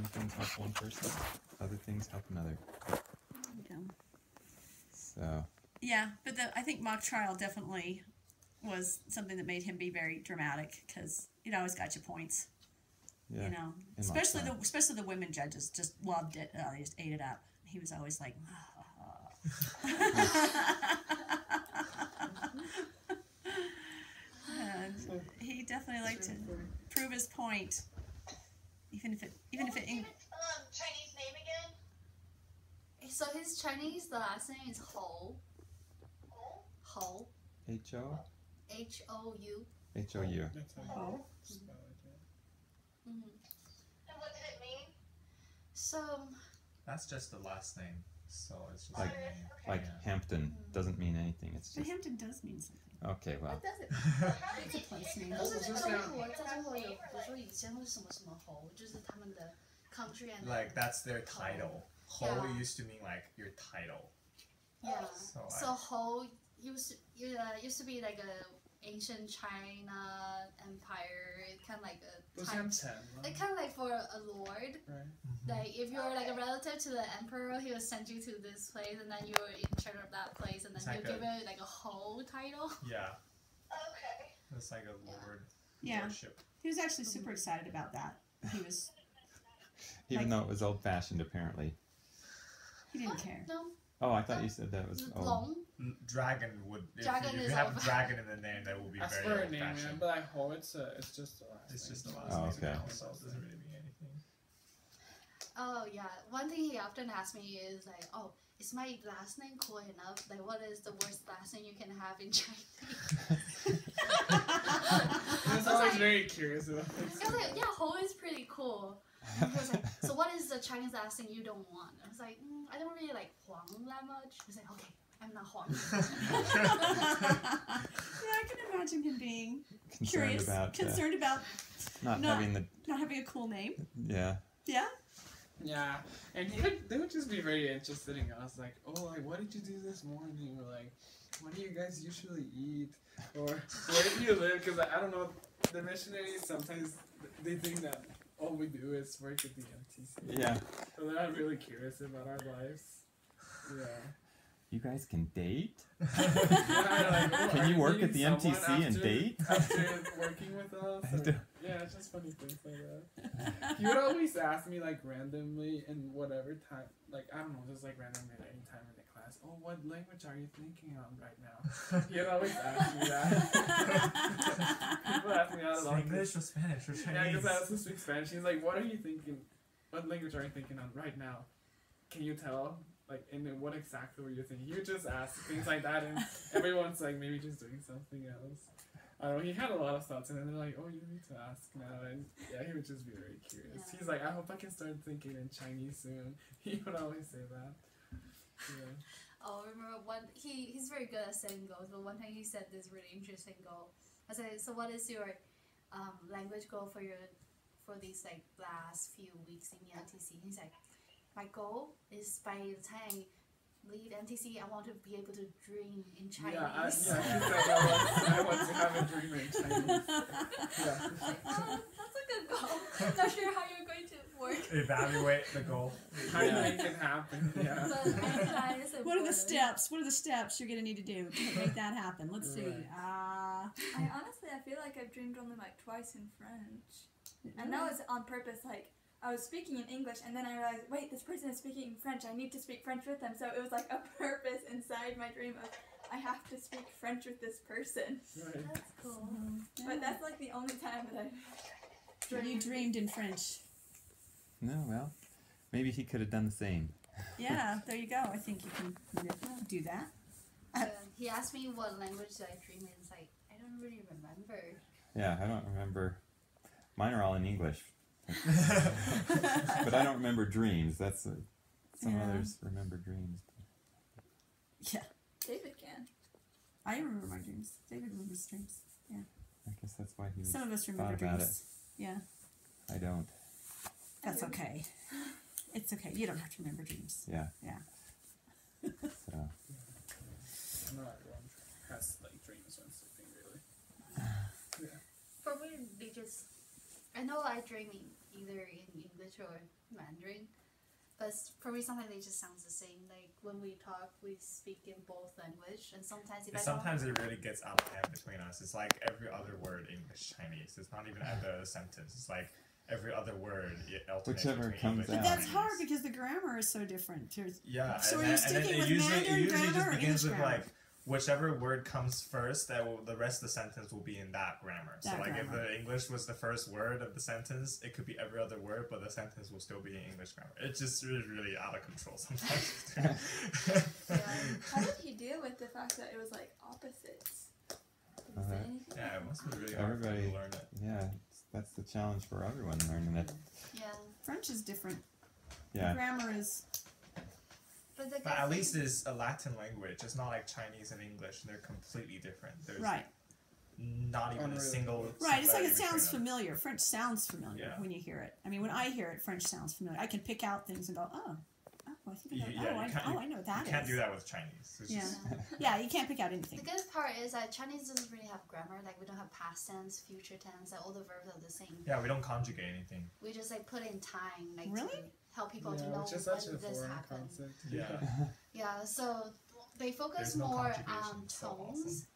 Some things help one person, other things help another. Yeah. So. Yeah, but I think mock trial definitely was something that made him be very dramatic because it always got you points. Yeah. You know, especially the women judges just loved it. They just ate it up. He was always like, and he definitely liked to prove his point, even if it. Chinese name again? So his Chinese, the last name is Hou. Hou. H-O? H-O-U. H-O-U. That's how you spell it, yeah. Mm-hmm. And what did it mean? So. That's just the last name, so it's just like Hampton doesn't mean anything. It's But just. Hampton does mean something. Okay, well. What does it It's a place name. 都是中国，在中国有，比如说以前会什么什么侯，就是他们的 country and like that's their title. Ho Yeah. used to mean like your title. yeah. So, So Hou used to be like a ancient China empire, kind of like a 不像陈 like kind of like for a lord. right? Like if you're like a relative to the emperor, he will send you to this place, and then you're in charge of that place, and then It's he'll like give it like a whole title. Yeah, Okay. it's like a lord Yeah. worship. He was actually super excited about that. He was. Even though it was old-fashioned, apparently. He didn't care. No, Oh, I thought you said that was old. long. Dragon would. Dragon if is you have over. a dragon in the name, that will be That's very for a old name, man. fashioned. But like Ho, it's just the last It's name. just the last Oh, name okay. now, so it doesn't really mean anything. Oh yeah, one thing he often asks me is like, "Oh, is my last name cool enough? Like, what is the worst last name you can have in Chinese?" I was always very curious about I this. was like, "Yeah, Ho is pretty cool." And he was like, "So what is the Chinese last name you don't want?" I was like, "I don't really like Huang that much." He was like, "Okay, I'm not Huang." Yeah, I can imagine him being Concerned curious, about concerned about not not- having the. not having a cool name. Yeah. Yeah. Yeah, and they would just be very interested in us, like, oh, like, what did you do this morning? Or like, what do you guys usually eat? Or where do you live? Because I don't know, the missionaries sometimes they think that all we do is work at the MTC. Yeah. So they're not really curious about our lives. Yeah. You guys can date? Yeah, like, oh, Can are you work at meeting the someone MTC and date? After working with us? I Or, don't- yeah, it's just funny things like that. He would always ask me like randomly in whatever time, like I don't know, just like randomly at any time in the class. Oh, what language are you thinking on right now? He'd always ask me that. People ask me that a lot. English or Spanish or Yeah, Chinese? because I also speak Spanish. He's like, "What are you thinking? What language are you thinking on right now? Can you tell?" Like, and then what exactly were you thinking? He would just ask things like that, and everyone's like maybe just doing something else. I don't know, he had a lot of thoughts, and then they're like, oh, you need to ask now, and yeah, he would just be very curious. Yeah. He's like, I hope I can start thinking in Chinese soon. He would always say that. Yeah. Oh, I remember he's very good at setting goals, but one time he said this really interesting goal. I said, "So what is your language goal for these like last few weeks in the MTC?" He's like, "My goal is by the time I leave MTC, I want to be able to dream in Chinese." Yeah, he said I want to have a dream in Chinese. Yeah. That's a good goal. Not sure how you're going to work. Evaluate the goal. How do you make it happen? Yeah. But that is What are the important. steps? What are the steps you're gonna need to do to make that happen? Let's see. Right. I honestly, I feel like I've dreamed only like twice in French. And that was on purpose, like, I was speaking in English and then I realized, wait, this person is speaking French, I need to speak French with them. So it was like a purpose inside my dream of, I have to speak French with this person. Right. That's cool. But that's like the only time that You dreamed in French. No, well, maybe he could have done the same. Yeah, there you go. I think you can do that. He asked me what language I dream in. It's like, I don't really remember. Yeah, I don't remember. Mine are all in English. But I don't remember dreams. That's some Yeah. others remember dreams. Yeah, David can. I remember my dreams. David remembers dreams. I guess that's why he was Some of us remember thought about dreams. Yeah, I don't. that's okay. It's okay. You don't have to remember dreams. Yeah. Yeah. So Not everyone has like dreams when sleeping, really. For me, they just. I know I dream either in English English or Mandarin. But for me, sometimes they just sounds the same. Like when we talk, we speak in both language, and sometimes if I Sometimes it really gets out of hand between us. It's like every other word English Chinese. It's not even at the sentence. It's like every other word it alternates Whichever between comes English out. and But that's Chinese. hard because the grammar is so different. Yeah, So and are you then, and then sticking it with usually, Mandarin it usually grammar just or begins English with grammar? like whichever word comes first, the rest of the sentence will be in that grammar. So That like if grammar. the English was the first word of the sentence, it could be every other word, but the sentence will still be in English grammar. It's just really out of control sometimes. yeah. How did he deal with the fact that it was like opposites? Did he say anything? Yeah, it must be really hard for Everybody- you to learn it. Yeah, that's the challenge for everyone learning it. Yeah. French is different. Yeah. Grammar is. But, the But good at least thing- it's a Latin language. It's not like Chinese and English. They're completely different. There's Right. not even a Unreal. single. Right, it's like it similarity sounds between them. familiar. French sounds familiar Yeah. when you hear it. I mean, when I hear it, French sounds familiar. I can pick out things and go, I think I know, Yeah, you can't- I know what that is. You can't do that with Chinese. It's Yeah. just, Yeah, you can't pick out anything. The good part is that Chinese doesn't really have grammar. Like we don't have past tense, future tense. Like all the verbs are the same. yeah, we don't conjugate anything. We just like put in time, like Really? to help people to Yeah, know which is such a when this foreign happened. concept. Yeah. Yeah, so they focus There's no more conjugation, on so tones. awesome.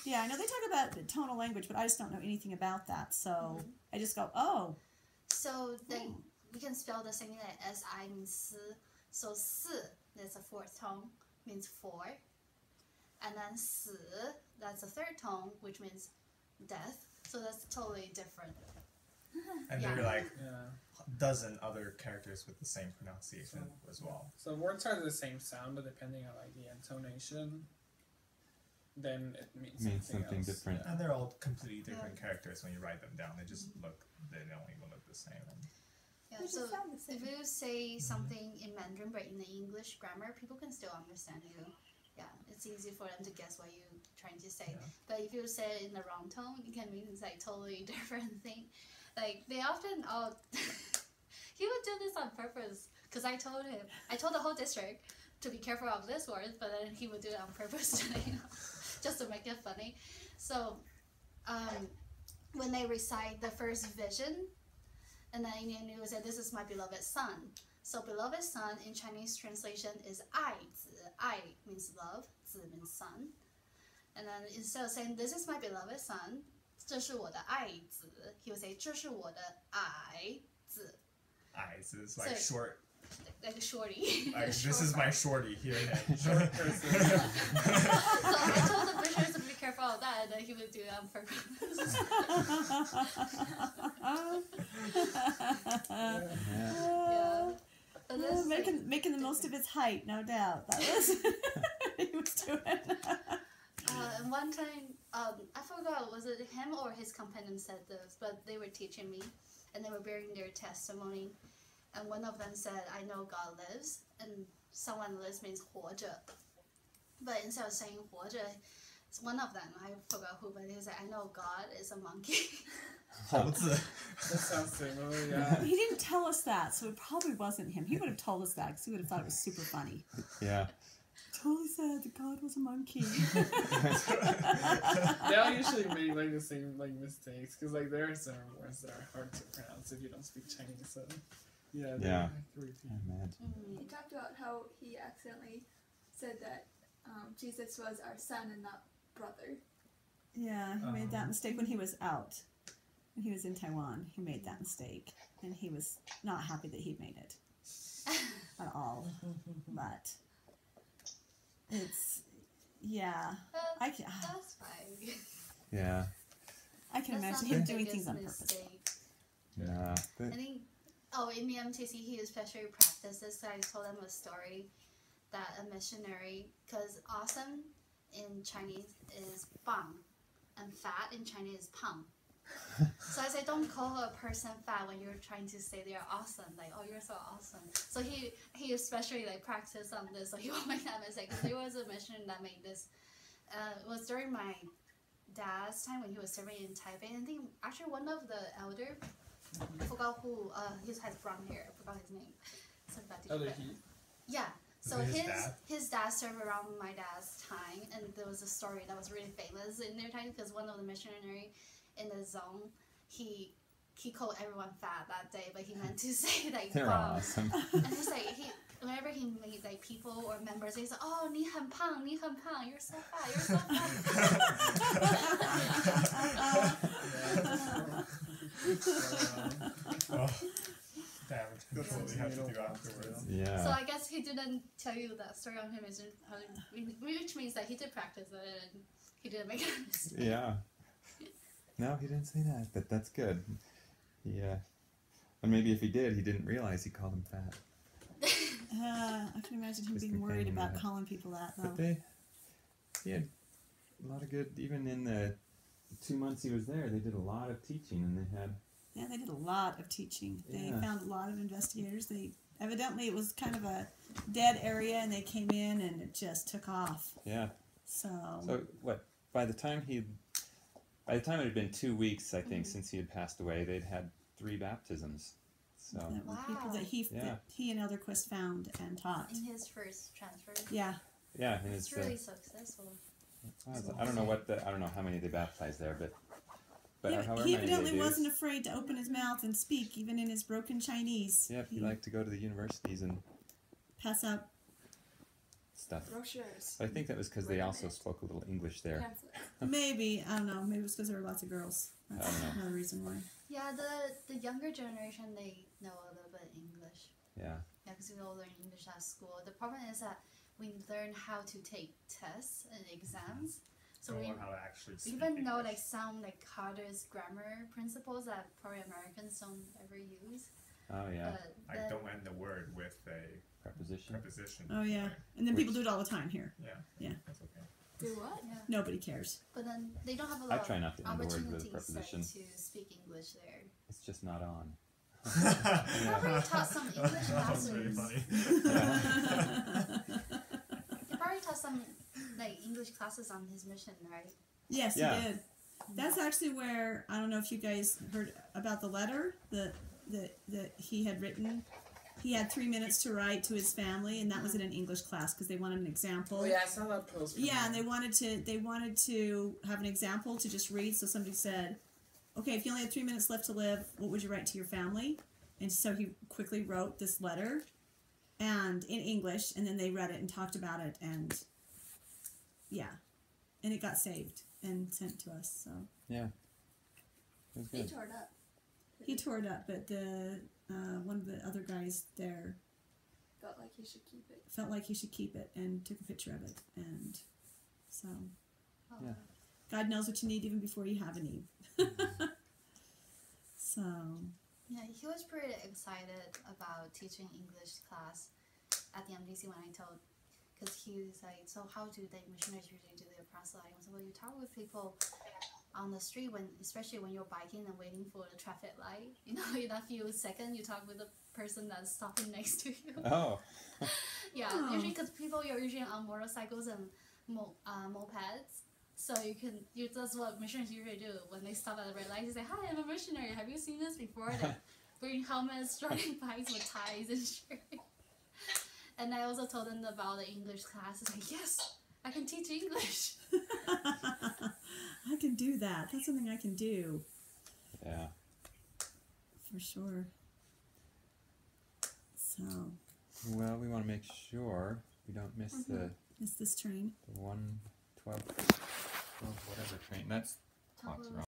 Yeah, I know they talk about the tonal language, but I just don't know anything about that. So I just go, oh, So they we can spell the same thing like S-I means si. So si, that's a fourth tone, means four. And then si, that's a third tone, which means death. So that's totally different. And Yeah. there are like Yeah. a dozen other characters with the same pronunciation as well. So words are the same sound, but depending on like the intonation, then it means something else. different. And they're all completely different characters when you write them down. They just they don't even look the same. And Yeah, They so just sound the same. if you say something in Mandarin but in the English grammar, people can still understand you. Yeah, it's easy for them to guess what you're trying to say. Yeah. But if you say it in the wrong tone, it can mean it's like totally different thing. Like they often, he would do this on purpose because I told the whole district to be careful of this word, but then he would do it on purpose, just to make it funny. So, when they recite the first vision, and then he would say, "This is my beloved son." So, beloved son in Chinese translation is 爱子. 爱 means love, 子 means son. And then instead of saying, "This is my beloved son," 这是我的爱子, he would say, 这是我的爱子, eyes is like So- short. like a shorty. Like this is my shorty here. Short person. So I told the bishop to be careful of that, and then he would do it on purpose. Yeah. Yeah. But this, making the most of his height, no doubt. That was he was doing. and one time, I forgot, was it him or his companion said this, but they were teaching me, and they were bearing their testimony, and one of them said, "I know God lives," and someone lives means 活着. But instead of saying 活着, it's one of them, I forgot who, but he said, "I know God is a monkey." 猴子. That sounds similar, yeah. He didn't tell us that, so it probably wasn't him. He would have told us that because he would have thought it was super funny. Yeah. Totally said that God was a monkey. They all usually make like the same like mistakes because like there are some words that are hard to pronounce if you don't speak Chinese. So yeah, they Yeah. like to repeat. Imagine. He talked about how he accidentally said that Jesus was our son and not brother. Yeah, he made that mistake when he was out. When he was in Taiwan, he made that mistake. And he was not happy that he'd made it. At all. But it's, yeah. I can, That's fine. Yeah. I can That's imagine not him the doing biggest things on purpose. mistake. Yeah. I think, in the MTC, he especially practices. So I told him a story that a missionary, because awesome in Chinese is 棒, and fat in Chinese is 胖. So I say, don't call a person fat when you're trying to say they're awesome. Like, oh, you're so awesome. So he especially like practiced on this, so he won't make that mistake. 'Cause there was a missionary that made this. It was during my dad's time when he was serving in Taipei. And I think actually one of the elder, I forgot who. He has brown hair. I forgot his name. So bad to Other forget. he. Yeah. So Is it his his dad? dad served around my dad's time, and there was a story that was really famous in their time because one of the missionary in the zone, he he called everyone fat that day, but he meant to say like They're bum. awesome. And it's like whenever he made like people or members, he's like, "Oh, 你很胖, 你很胖, you're so fat, you're so fat." Oh, damn, that's what we have to do afterwards. Yeah. So I guess he didn't tell you that story on him, which means that he did practice it and he didn't make a mistake. Yeah. No, he didn't say that, but that's good. Yeah. And maybe if he did, he didn't realize he called him fat. I can imagine him Just being worried complaining about about it. calling people that, But though. he had a lot of good, even in the 2 months he was there, they did a lot of teaching and they had, Yeah, they did a lot of teaching. They Yeah. found a lot of investigators. Evidently it was kind of a dead area, and they came in and it just took off. yeah. So So what, by the time it had been 2 weeks, I think, since he had passed away, they'd had 3 baptisms. So, that were people Wow. that Yeah. he and Elderquist found and taught. In his first transfer. Yeah, yeah, and It's it's, really successful. I don't know how many they baptized there, but however he many evidently they do. wasn't afraid to open his mouth and speak, even in his broken Chinese. Yeah, he liked to go to the universities and pass out. stuff. Brochures. But I think that was because they also spoke a little English there. Pamphlets. Maybe, I don't know. Maybe it was because there were lots of girls. That's I don't know. another reason why. Yeah, the younger generation, they know a little bit English. Yeah. Yeah, because we all learn English at school. The problem is that we learn how to take tests and exams. So Don't we know how to actually speak even know English. like some like hardest grammar principles that probably Americans don't ever use. Oh yeah. But Like, then- don't end the word with a Preposition. preposition. Oh, yeah. Right. And then people Which- do it all the time here. Yeah. Yeah. That's okay. Do what? yeah. Nobody cares. But then they don't have a I lot try of not to end the word with a opportunities preposition. like, to speak English there. It's just not on. You probably taught some English That's classes. really funny. You probably taught some like English classes on his mission, right? Yes, Yeah. he did. That's actually where, I don't know if you guys heard about the letter that he had written. He had 3 minutes to write to his family, and that was in an English class because they wanted an example. Oh yeah, I saw that post. from Yeah, and him. they wanted to have an example to just read. So somebody said, "Okay, if you only had 3 minutes left to live, what would you write to your family?" And so he quickly wrote this letter, and in English, and then they read it and talked about it, and yeah, and it got saved and sent to us. So It was He good. tore it up. he tore it up, but the one of the other guys there Felt like he should keep it. felt like he should keep it and took a picture of it, and so Oh. Yeah. God knows what you need even before you have a need. So. Yeah, he was pretty excited about teaching English class at the MTC when I told, because he was like, so how do the missionaries usually do their proselyting? I was like, well, you talk with people on the street, especially when you're biking and waiting for the traffic light. You know, in a few seconds, you talk with the person that's stopping next to you. Oh. Yeah, Oh. usually because people are usually on motorcycles and mopeds. So that's what missionaries usually do when they stop at the red light. They say, "Hi, I'm a missionary. Have you seen this before?" They wearing helmets, riding bikes with ties and shit. And I also told them about the English class. It's like, yes, I can teach English. I can do that. That's something I can do Yeah. for sure. So, Well, we want to make sure we don't miss the it's this train. 112, whatever train. That's talks around.